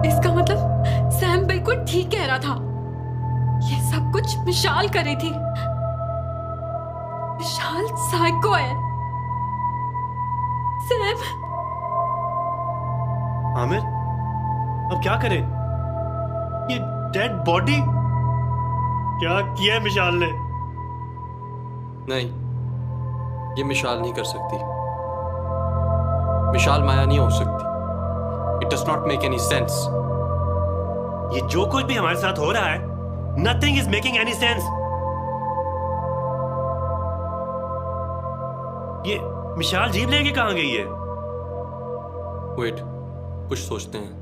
इसका मतलब सैम बिल्कुल ठीक कह रहा था। ये सब कुछ विशाल कर रही थी। विशाल साइको है। सैम, आमिर, अब क्या करें? ये डेड बॉडी क्या किया है मिशाल ने? नहीं, ये मिशाल नहीं कर सकती। मिशाल माया नहीं हो सकती। It does not make any sense. ये जो कुछ भी हमारे साथ हो रहा है, nothing is making any sense. ये मिशाल जीप लेके कहाँ गई है? Wait, कुछ सोचते हैं।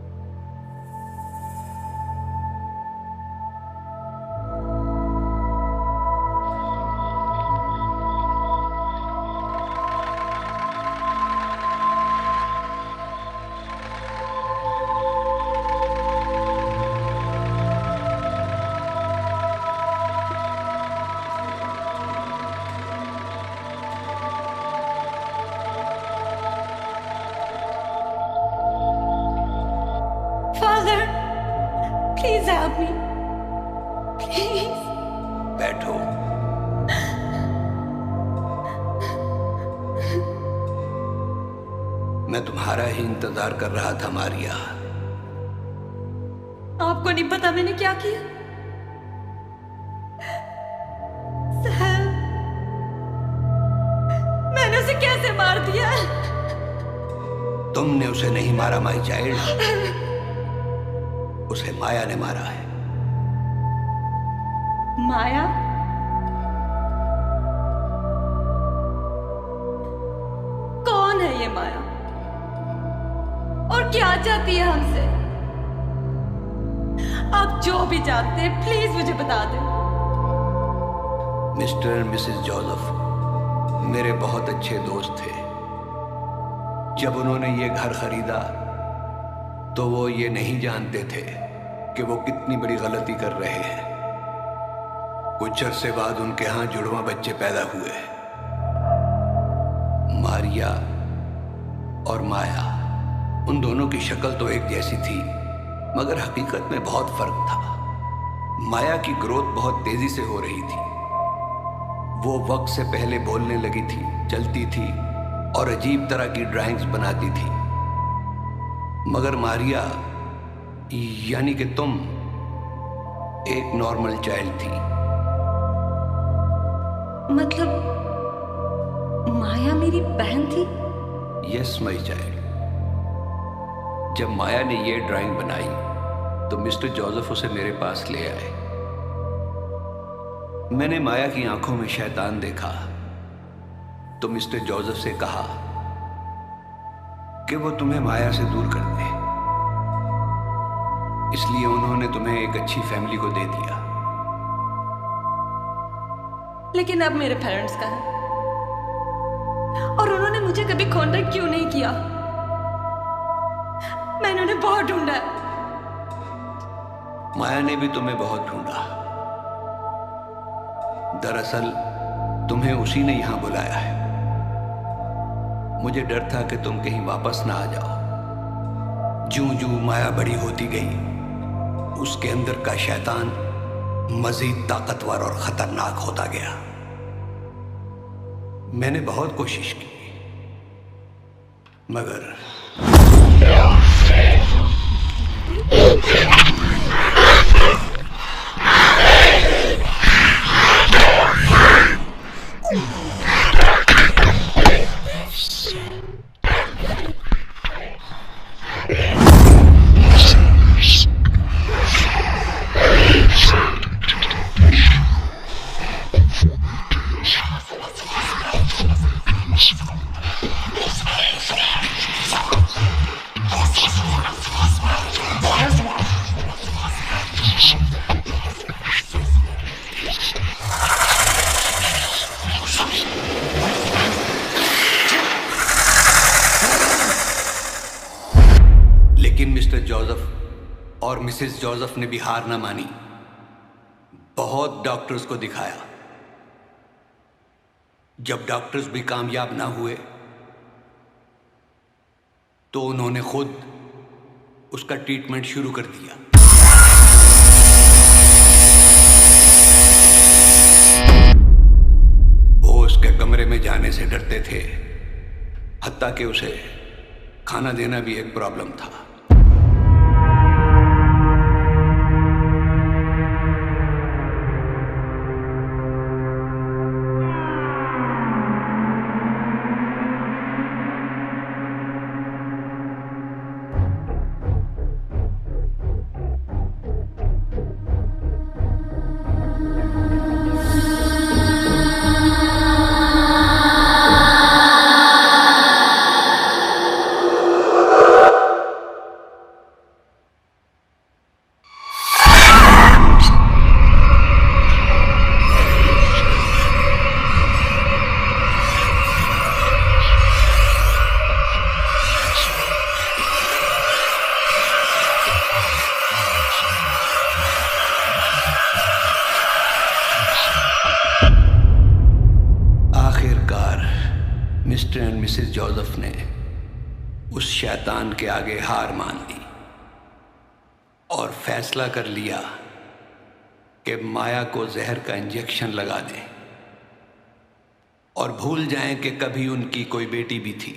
Father, please help me. Please. बैठो। मैं तुम्हारा ही इंतजार कर रहा था मारिया। आपको नहीं पता मैंने क्या किया? सैम, मैंने उसे कैसे मार दिया? तुमने उसे नहीं मारा माई चाइल्ड, उसे माया ने मारा है। माया? कौन है ये माया? और क्या चाहती है हमसे? आप जो भी जानते हैं प्लीज मुझे बता दें। मिस्टर मिसेस जोसेफ मेरे बहुत अच्छे दोस्त थे। जब उन्होंने ये घर खरीदा तो वो ये नहीं जानते थे कि वो कितनी बड़ी गलती कर रहे हैं। कुछ अरसे बाद उनके यहाँ जुड़वा बच्चे पैदा हुए। मारिया और माया, उन दोनों की शक्ल तो एक जैसी थी, मगर हकीकत में बहुत फर्क था। माया की ग्रोथ बहुत तेजी से हो रही थी। वो वक्त से पहले बोलने लगी थी, चलती थी और अजीब तरह की ड्राइंग्स बनाती थी। मगर मारिया, यानी कि तुम, एक नॉर्मल चाइल्ड थी। मतलब माया मेरी बहन थी? Yes my child. जब माया ने ये ड्राइंग बनाई तो मिस्टर जोसेफ उसे मेरे पास ले आए। मैंने माया की आंखों में शैतान देखा तो मिस्टर जोसेफ से कहा कि वो तुम्हें माया से दूर कर दे, इसलिए उन्होंने तुम्हें एक अच्छी फैमिली को दे दिया। लेकिन अब मेरे पेरेंट्स का है और उन्होंने मुझे कभी कांटेक्ट क्यों नहीं किया? मैंने उन्हें बहुत ढूंढा है। माया ने भी तुम्हें बहुत ढूंढा। दरअसल तुम्हें उसी ने यहां बुलाया है। मुझे डर था कि तुम कहीं वापस ना आ जाओ। ज्यों ज्यों माया बड़ी होती गई, उसके अंदर का शैतान मजीद ताकतवर और खतरनाक होता गया। मैंने बहुत कोशिश की, मगर और मिसेस जोसेफ ने भी हार ना मानी। बहुत डॉक्टर्स को दिखाया। जब डॉक्टर्स भी कामयाब ना हुए तो उन्होंने खुद उसका ट्रीटमेंट शुरू कर दिया। वो उसके कमरे में जाने से डरते थे, हत्ता कि उसे खाना देना भी एक प्रॉब्लम था। मिस्टर एंड मिसेस जोसेफ ने उस शैतान के आगे हार मान ली और फैसला कर लिया कि माया को जहर का इंजेक्शन लगा दें और भूल जाएं कि कभी उनकी कोई बेटी भी थी।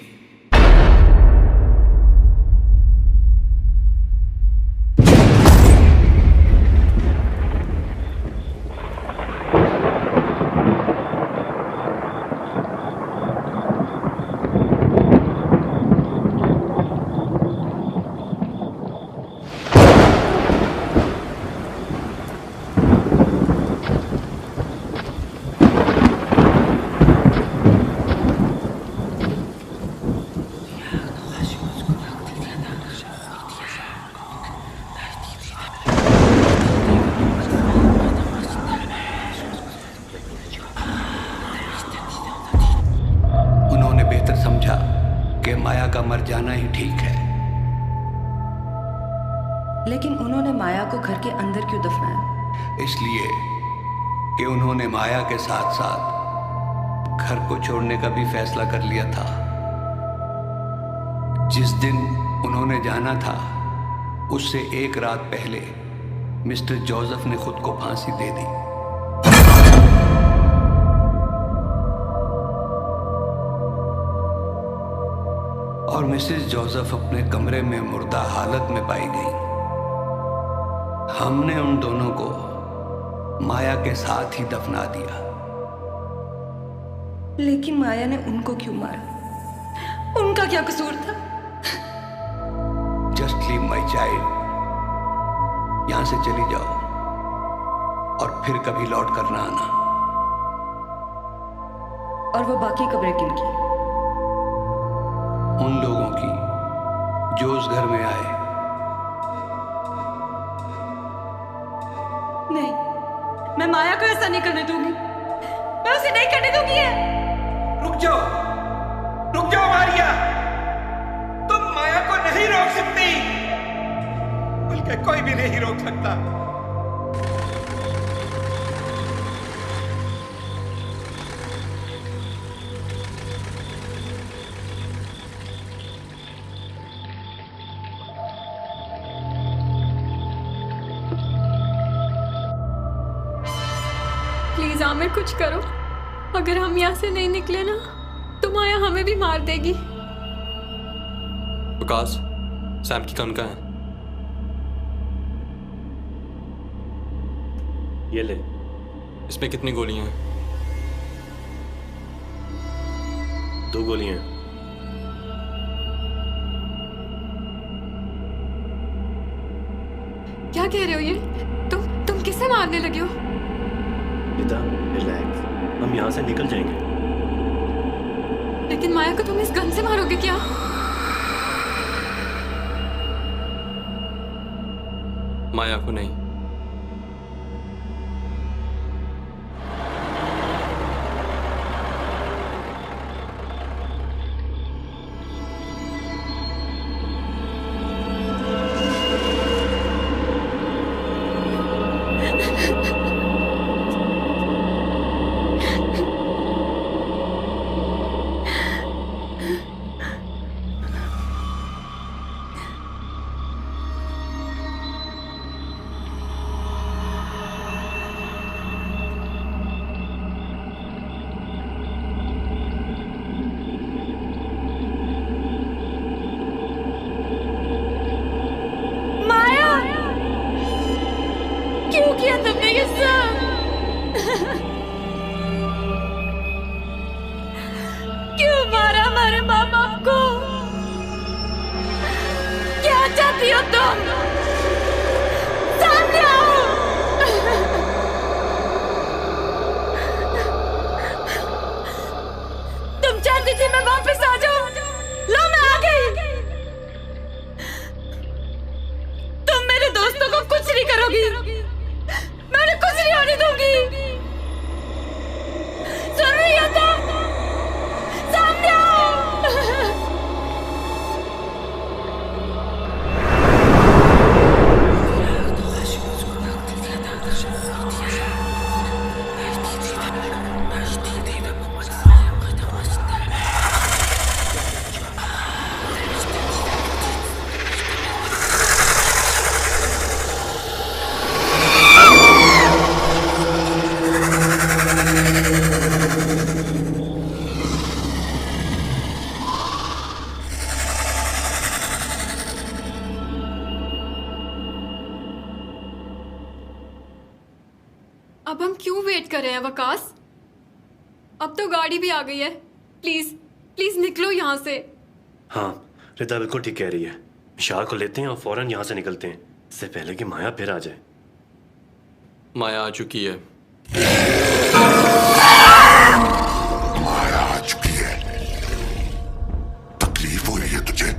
माया का मर जाना ही ठीक है। लेकिन उन्होंने माया को घर के अंदर क्यों दफनाया? इसलिए कि उन्होंने माया के साथ साथ घर को छोड़ने का भी फैसला कर लिया था। जिस दिन उन्होंने जाना था उससे एक रात पहले मिस्टर जोसेफ ने खुद को फांसी दे दी। और मिसेस जोसेफ अपने कमरे में मुर्दा हालत में पाई गई। हमने उन दोनों को माया के साथ ही दफना दिया। लेकिन माया ने उनको क्यों मारा? उनका क्या कसूर था? जस्ट लीव माई चाइल्ड, यहां से चली जाओ और फिर कभी लौट कर ना आना। और वो बाकी कब्रें किनकी? उन लोगों की जो उस घर में आए। नहीं, मैं माया को ऐसा नहीं करने दूंगी। मैं उसे नहीं करने दूंगी है। रुक जाओ मारिया, तुम माया को नहीं रोक सकती, बल्कि कोई भी नहीं रोक सकता। प्लीज आमिर कुछ करो। अगर हम यहाँ से नहीं निकले ना तो माया हमें भी मार देगी। विकास, सैम की गन कहाँ है? ये ले। इसमें कितनी गोलियां हैं? 2 गोलियां। क्या कह रहे हो ये? तुम किसे मारने लगे हो? रिता, रिलैक्स, हम यहाँ से निकल जाएंगे। लेकिन माया को तुम इस गन से मारोगे क्या? माया को नहीं। क्यों किया तुमने ये सब? क्यों मारा हमारे माँ बाप को? क्या चाहती हो तुम? सामने आओ। तुम चाहती थी मैं वापस आ जाऊं? लो मैं आ गई। तुम मेरे दोस्तों को कुछ नहीं करोगी। मैं उन्हें कुछ नहीं होने दूंगी। सुन रही हो तुम? सामने आओ। अब हम क्यों वेट कर रहे हैं वकास? अब तो गाड़ी भी आ गई है। प्लीज प्लीज निकलो यहाँ से। हाँ, रिता बिल्कुल ठीक कह रही है। विशाल को लेते हैं और फौरन यहाँ से निकलते हैं, इससे पहले कि माया फिर आ जाए। माया आ चुकी है। माया आ चुकी है। तकलीफ हो रही है तुझे?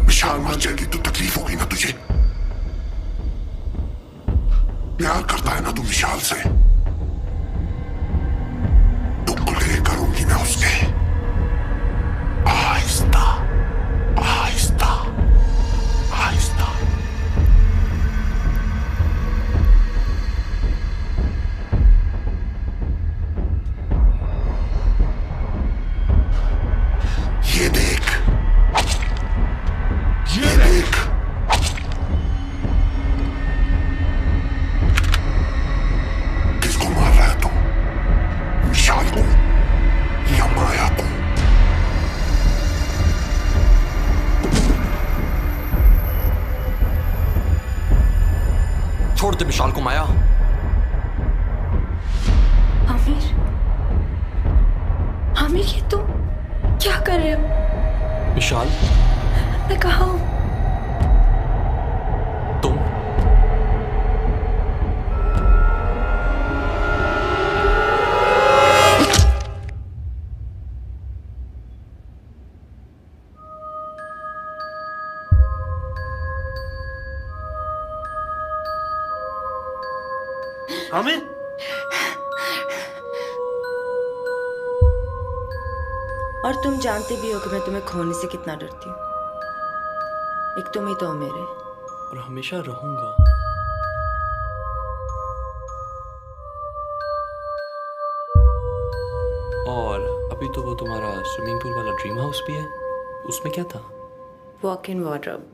विशाल मर जाएगी तो तकलीफ होगी ना तुझे? प्यार करता है ना तू विशाल से? टुकड़े करूंगी मैं उसके, आहिस्ता आहिस्ता आहिस्ता। विशाल को माया। आमिर, आमिर ये तुम क्या कर रहे हो? विशाल, मैं कहाँ हूँ? तुम आमिर, और तुम जानते भी हो कि मैं तुम्हें खोने से कितना डरती हूँ। एक तुम ही तो हो मेरे। और हमेशा रहूंगा। और अभी तो वो तुम्हारा स्विमिंग पूल वाला ड्रीम हाउस भी है, उसमें क्या था? Walk in wardrobe.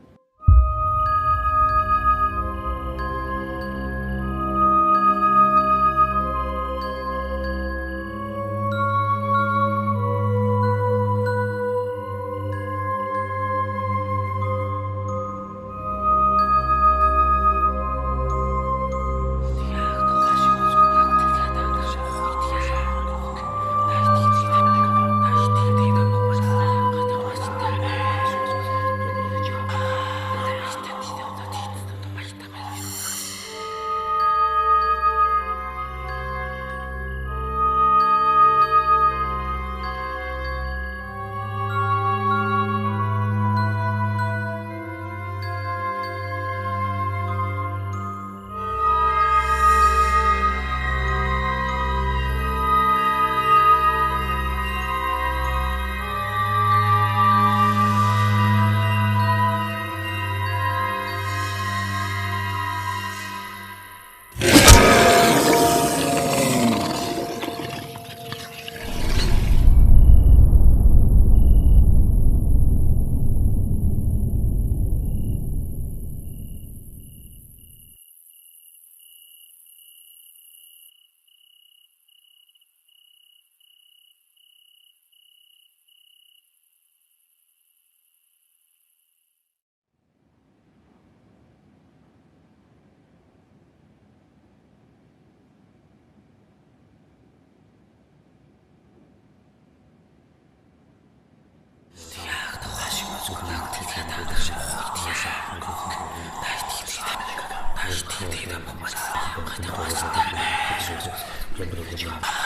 Gracias.